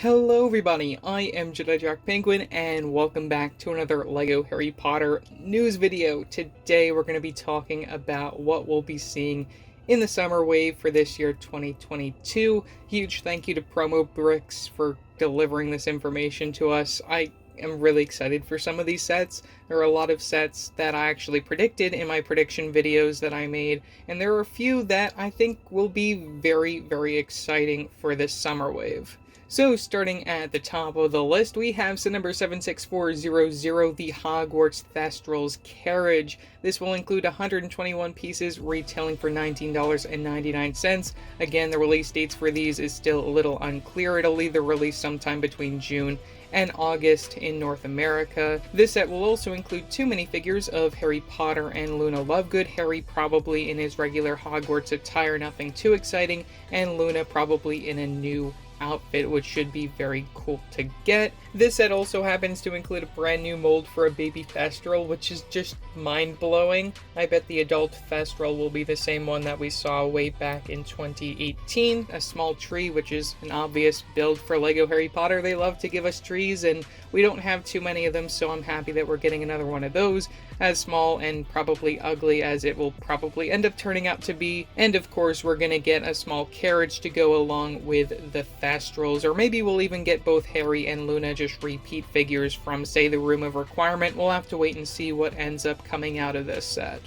Hello everybody, I am Jedi JAC Penguin and welcome back to another LEGO Harry Potter news video. Today we're going to be talking about what we'll be seeing in the summer wave for this year 2022. Huge thank you to Promobricks for delivering this information to us. I am really excited for some of these sets. There are a lot of sets that I actually predicted in my prediction videos that I made, and there are a few that I think will be very exciting for this summer wave. So, starting at the top of the list, we have set number 76400, the Hogwarts Thestrals Carriage. This will include 121 pieces, retailing for $19.99. Again, the release dates for these is still a little unclear. It'll either release sometime between June and August in North America. This set will also include 2 minifigures of Harry Potter and Luna Lovegood. Harry probably in his regular Hogwarts attire, nothing too exciting, and Luna probably in a new outfit, which should be very cool to get. This set also happens to include a brand new mold for a baby Thestral, which is just mind-blowing. I bet the adult Thestral will be the same one that we saw way back in 2018. A small tree, which is an obvious build for LEGO Harry Potter. They love to give us trees, and we don't have too many of them, so I'm happy that we're getting another one of those, as small and probably ugly as it will probably end up turning out to be. And of course, we're gonna get a small carriage to go along with the Thestrals, or maybe we'll even get both Harry and Luna just repeat figures from, say, the Room of Requirement. We'll have to wait and see what ends up coming out of this set.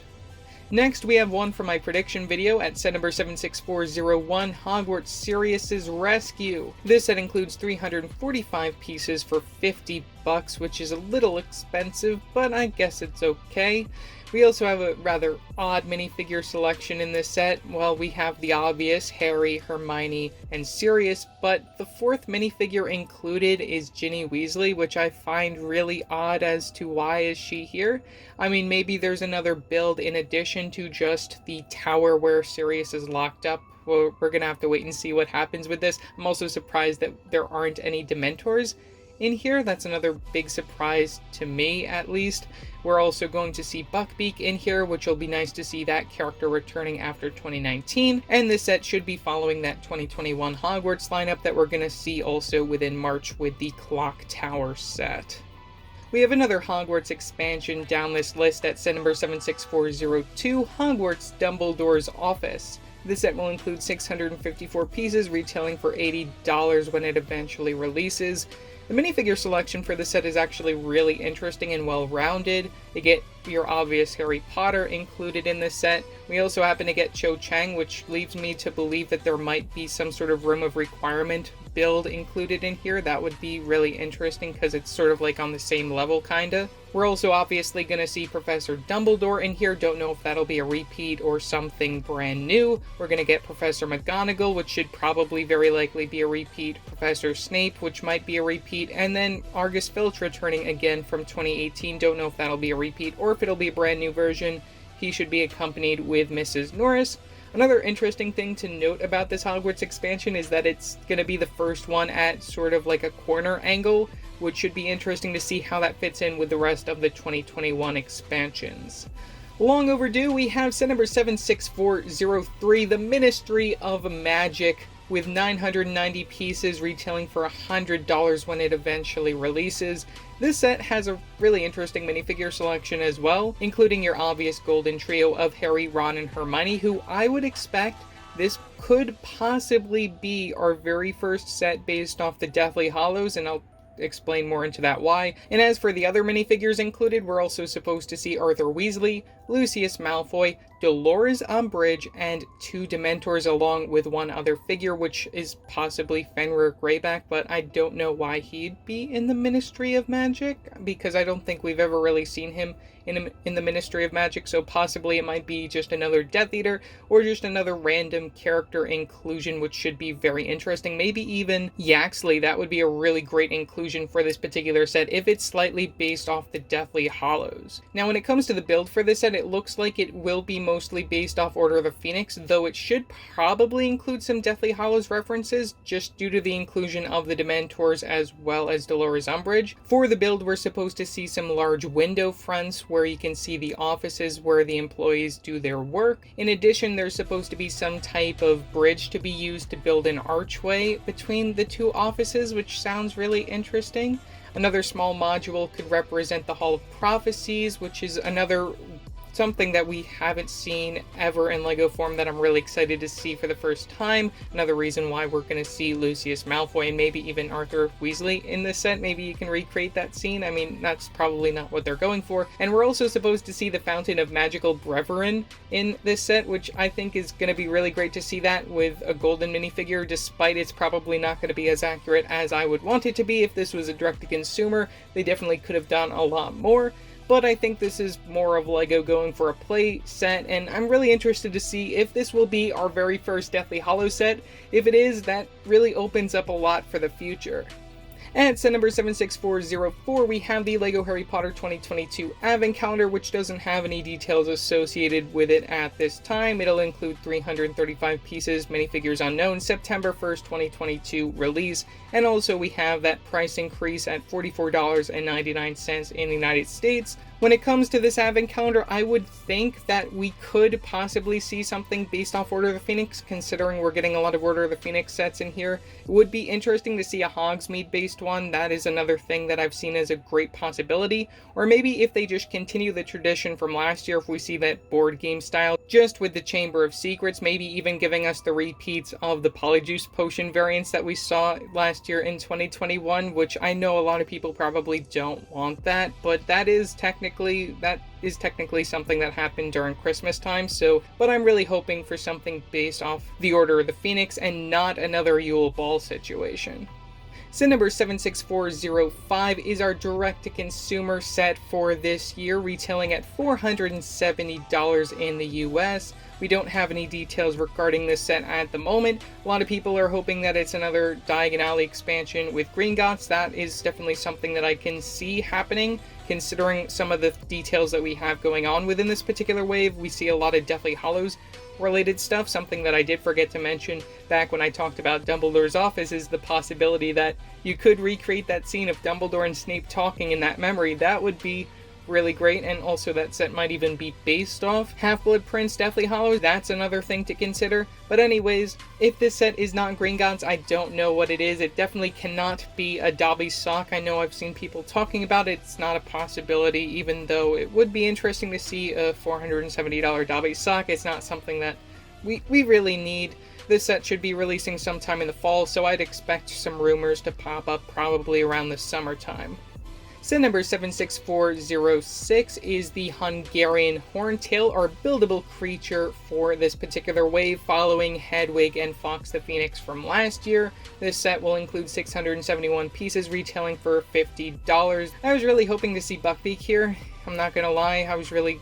Next, we have one from my prediction video at set number 76401, Hogwarts Sirius's Rescue. This set includes 345 pieces for $50, which is a little expensive, but I guess it's okay. We also have a rather odd minifigure selection in this set. Well, we have the obvious Harry, Hermione, and Sirius, but the 4th minifigure included is Ginny Weasley, which I find really odd as to why is she here. I mean, maybe there's another build in addition to just the tower where Sirius is locked up. Well, we're gonna have to wait and see what happens with this. I'm also surprised that there aren't any Dementors in here. That's another big surprise to me, at least. We're also going to see Buckbeak in here, which will be nice to see that character returning after 2019. And this set should be following that 2021 Hogwarts lineup that we're going to see also within March with the Clock Tower set. We have another Hogwarts expansion down this list at set number 76402, Hogwarts Dumbledore's Office. This set will include 654 pieces, retailing for $80 when it eventually releases. The minifigure selection for the set is actually really interesting and well-rounded. You get your obvious Harry Potter included in this set. We also happen to get Cho Chang, which leads me to believe that there might be some sort of Room of Requirement build included in here. That would be really interesting because it's sort of like on the same level, kinda. We're also obviously going to see Professor Dumbledore in here. Don't know if that'll be a repeat or something brand new. We're going to get Professor McGonagall, which should probably very likely be a repeat. Professor Snape, which might be a repeat. And then Argus Filch returning again from 2018. Don't know if that'll be a repeat or if it'll be a brand new version. He should be accompanied with Mrs. Norris. Another interesting thing to note about this Hogwarts expansion is that it's going to be the first one at sort of like a corner angle, which should be interesting to see how that fits in with the rest of the 2021 expansions. Long overdue, we have set number 76403, the Ministry of Magic, with 990 pieces retailing for $100 when it eventually releases. This set has a really interesting minifigure selection as well, including your obvious golden trio of Harry, Ron, and Hermione, who I would expect this could possibly be our very first set based off the Deathly Hallows, and I'll explain more into that why. And as for the other minifigures included, we're also supposed to see Arthur Weasley, Lucius Malfoy, Dolores Umbridge, and 2 Dementors along with one other figure, which is possibly Fenrir Greyback, but I don't know why he'd be in the Ministry of Magic, because I don't think we've ever really seen him in the Ministry of Magic, so possibly it might be just another Death Eater, or just another random character inclusion, which should be very interesting. Maybe even Yaxley. That would be a really great inclusion for this particular set, if it's slightly based off the Deathly Hallows. Now, when it comes to the build for this set, it looks like it will be mostly based off Order of the Phoenix, though it should probably include some Deathly Hallows references, just due to the inclusion of the Dementors as well as Dolores Umbridge. For the build, we're supposed to see some large window fronts where you can see the offices where the employees do their work. In addition, there's supposed to be some type of bridge to be used to build an archway between the two offices, which sounds really interesting. Another small module could represent the Hall of Prophecies, which is something that we haven't seen ever in LEGO form that I'm really excited to see for the first time. Another reason why we're going to see Lucius Malfoy and maybe even Arthur Weasley in this set. Maybe you can recreate that scene. I mean, that's probably not what they're going for. And we're also supposed to see the Fountain of Magical Brevirin in this set, which I think is going to be really great to see that with a golden minifigure, despite it's probably not going to be as accurate as I would want it to be. If this was a direct-to-consumer, they definitely could have done a lot more. But I think this is more of LEGO going for a play set, and I'm really interested to see if this will be our very first Deathly Hallows set. If it is, that really opens up a lot for the future. At set number 76404, we have the LEGO Harry Potter 2022 Advent Calendar, which doesn't have any details associated with it at this time. It'll include 335 pieces, minifigures unknown, September 1st, 2022 release, and also we have that price increase at $44.99 in the United States. When it comes to this Advent Calendar, I would think that we could possibly see something based off Order of the Phoenix, considering we're getting a lot of Order of the Phoenix sets in here. It would be interesting to see a Hogsmeade-based one. That is another thing that I've seen as a great possibility. Or maybe if they just continue the tradition from last year, if we see that board game style, just with the Chamber of Secrets, maybe even giving us the repeats of the Polyjuice Potion variants that we saw last year in 2021, which I know a lot of people probably don't want that, but that is technically something that happened during Christmas time, but I'm really hoping for something based off the Order of the Phoenix and not another Yule Ball situation. Set number 76405 is our direct-to-consumer set for this year, retailing at $470 in the US. We don't have any details regarding this set at the moment. A lot of people are hoping that it's another Diagon Alley expansion with Gringotts. That is definitely something that I can see happening, considering some of the details that we have going on within this particular wave. We see a lot of Deathly Hallows related stuff. Something that I did forget to mention back when I talked about Dumbledore's office is the possibility that you could recreate that scene of Dumbledore and Snape talking in that memory. That would be really great, and also that set might even be based off Half-Blood Prince Deathly Hallows. That's another thing to consider. But anyways, if this set is not Gringotts, I don't know what it is. It definitely cannot be a Dobby sock. I know I've seen people talking about it. It's not a possibility, even though it would be interesting to see a $470 Dobby sock. It's not something that we really need. This set should be releasing sometime in the fall, so I'd expect some rumors to pop up probably around the summertime. Set number 76406 is the Hungarian Horntail, our buildable creature for this particular wave, following Hedwig and Fox the Phoenix from last year. This set will include 671 pieces, retailing for $50. I was really hoping to see Buckbeak here. I'm not gonna lie, I was really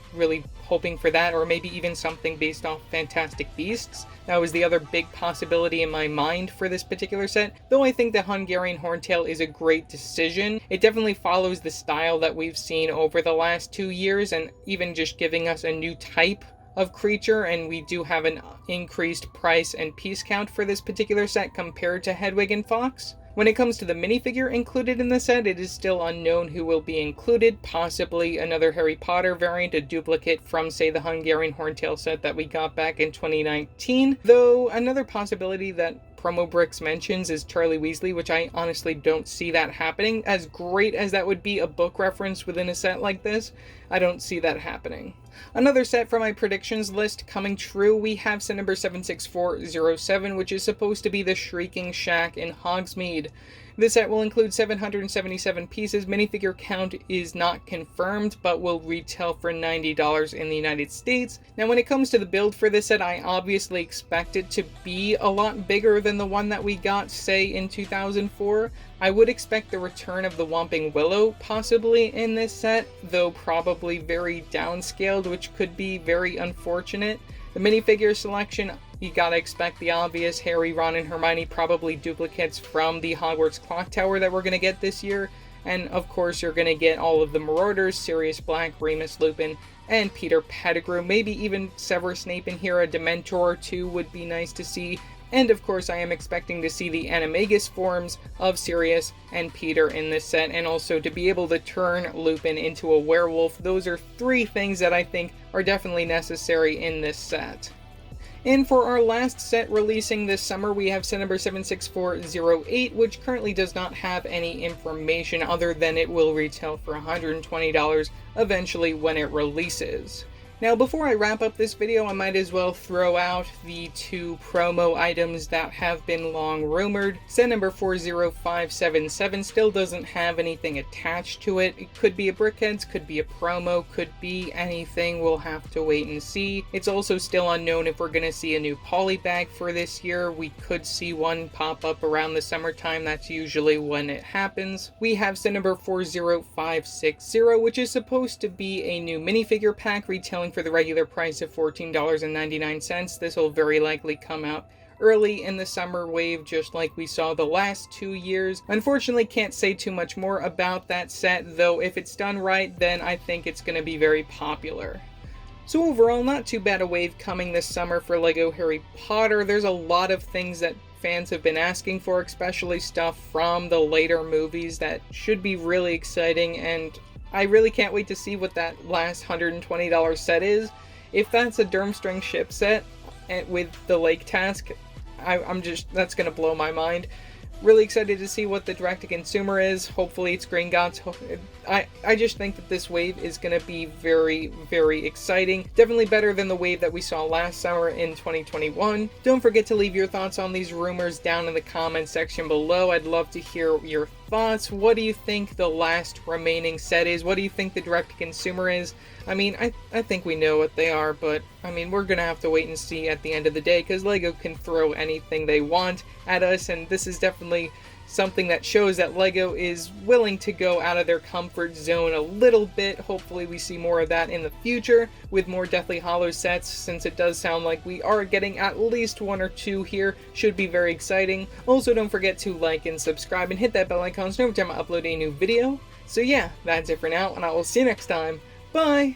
hoping for that, or maybe even something based off Fantastic Beasts. That was the other big possibility in my mind for this particular set, though I think the Hungarian Horntail is a great decision. It definitely follows the style that we've seen over the last 2 years, and even just giving us a new type of creature, and we do have an increased price and piece count for this particular set compared to Hedwig and Fox. When it comes to the minifigure included in the set, it is still unknown who will be included, possibly another Harry Potter variant, a duplicate from, say, the Hungarian Horntail set that we got back in 2019, though another possibility that Promobricks mentions is Charlie Weasley, which I honestly don't see that happening. As great as that would be a book reference within a set like this, I don't see that happening. Another set from my predictions list coming true, we have set number 76407, which is supposed to be the Shrieking Shack in Hogsmeade. This set will include 777 pieces. Minifigure count is not confirmed, but will retail for $90 in the United States. Now, when it comes to the build for this set, I obviously expect it to be a lot bigger than the one that we got, say, in 2004. I would expect the return of the Whomping Willow possibly in this set, though probably very downscaled, which could be very unfortunate. The minifigure selection, you gotta expect the obvious: Harry, Ron, and Hermione, probably duplicates from the Hogwarts Clock Tower that we're gonna get this year. And of course, you're going to get all of the Marauders, Sirius Black, Remus Lupin, and Peter Pettigrew. Maybe even Severus Snape in here, a Dementor or two would be nice to see. And of course, I am expecting to see the animagus forms of Sirius and Peter in this set, and also to be able to turn Lupin into a werewolf. Those are three things that I think are definitely necessary in this set. And for our last set releasing this summer, we have set number 76408, which currently does not have any information other than it will retail for $120 eventually when it releases. Now, before I wrap up this video, I might as well throw out the two promo items that have been long rumored. Set number 40577 still doesn't have anything attached to it. It could be a Brickheads, could be a promo, could be anything. We'll have to wait and see. It's also still unknown if we're going to see a new polybag for this year. We could see one pop up around the summertime. That's usually when it happens. We have set number 40560, which is supposed to be a new minifigure pack retailing for the regular price of $14.99. This will very likely come out early in the summer wave, just like we saw the last 2 years. Unfortunately, can't say too much more about that set, though if it's done right, then I think it's going to be very popular. So overall, not too bad a wave coming this summer for LEGO Harry Potter. There's a lot of things that fans have been asking for, especially stuff from the later movies that should be really exciting, and I really can't wait to see what that last $120 set is. If that's a Durmstrang ship set with the Lake Task, that's gonna blow my mind. Really excited to see what the direct-to-consumer is. Hopefully it's Gringotts. I just think that this wave is going to be very, very exciting. Definitely better than the wave that we saw last summer in 2021. Don't forget to leave your thoughts on these rumors down in the comment section below. I'd love to hear your thoughts. What do you think the last remaining set is? What do you think the direct-to-consumer is? I mean, I think we know what they are, but I mean, we're gonna have to wait and see at the end of the day, because LEGO can throw anything they want at us, and this is definitely something that shows that LEGO is willing to go out of their comfort zone a little bit. Hopefully we see more of that in the future with more Deathly Hallows sets, since it does sound like we are getting at least one or two here. Should be very exciting. Also, don't forget to like and subscribe and hit that bell icon so every time I upload a new video. So yeah, that's it for now, and I will see you next time. Bye!